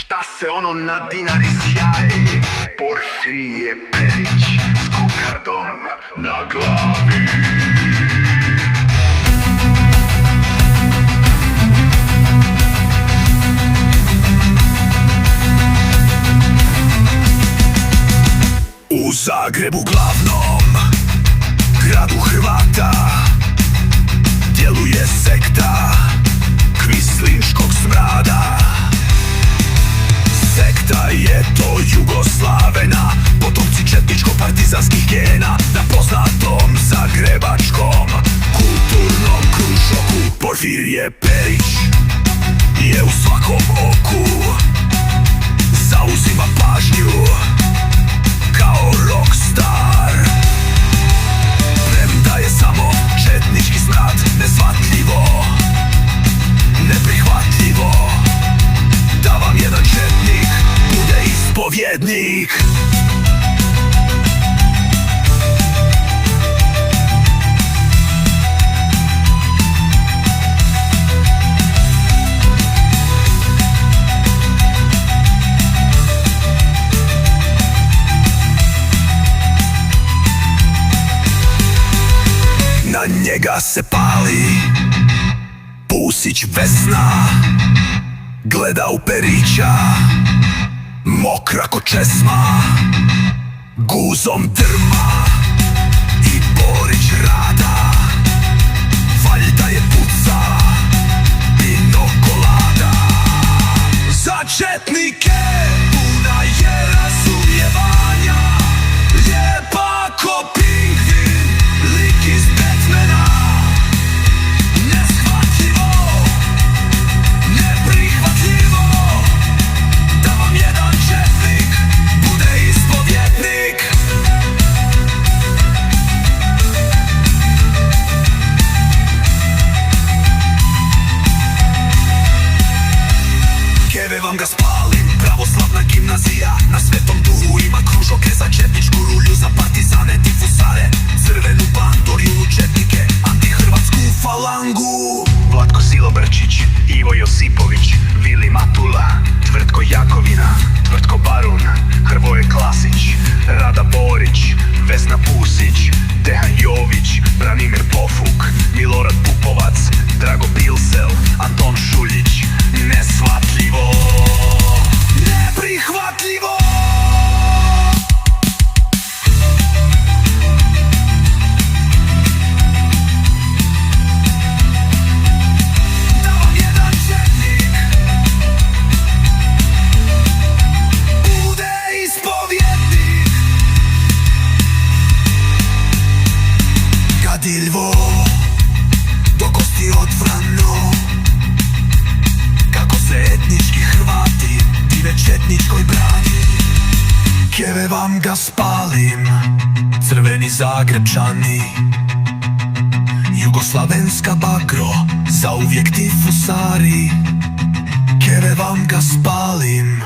Šta se ono na dinari sjaji? Porfirije Perić s kokardom na glavi. U Zagrebu glavnom, gradu Hrvata, djeluje sekta kvislinškog smrada. Sekta je to Jugoslavena, potomci četničko-partizanskih gena. Na poznatom zagrebačkom kulturnom kružoku Porfirije Perić je u svakom oku, zauzima pažnju kao rockstar. Premda je samo četnički smrad neshvatljivo, neprihvatljivo da vam jedan četnik bude ispovjednik. Na njega se pali Pusić Vesna, gleda u Perića, mokra ko česma, guzom drma. I Borić Rada, valjda je puca pinokolada. Za četnike puna je razumijevanja, lijepa ko pingvin, lik iz Batmana. Neshvatljivo, neprihvatljivo da vam jedan četnik bude ispovjednik. Keve vam ga spalim, pravoslavna gimnazija. Na Svetom Duhu ima kružoke za četničku rulju, za partizane, tifusare, crvenu bandoriju, četnike, antihrvatsku falangu. Vlatko Silobrčić, Ivo Josipović, Vili Matula, Tvrtko Jakovina, Tvrtko Barun, Hrvoje Klasić, Rada Borić, Vesna Pusić, Dejan Jović, Branimir Pofuk, Milorad Pupovac, Drago Pilsel, Anton Šuljić. Neshvatljivo, neprihvatljivo. Da vam jedan četnik bude ispovjednik. Gadilvo, do kosti odvrano, kako se etnički Hrvati dive četničkoj brani. Keve vam ga spalim, crveni Zagrebčani, jugoslavenska bakro, zauvijek tifusari. Keve vam ga spalim.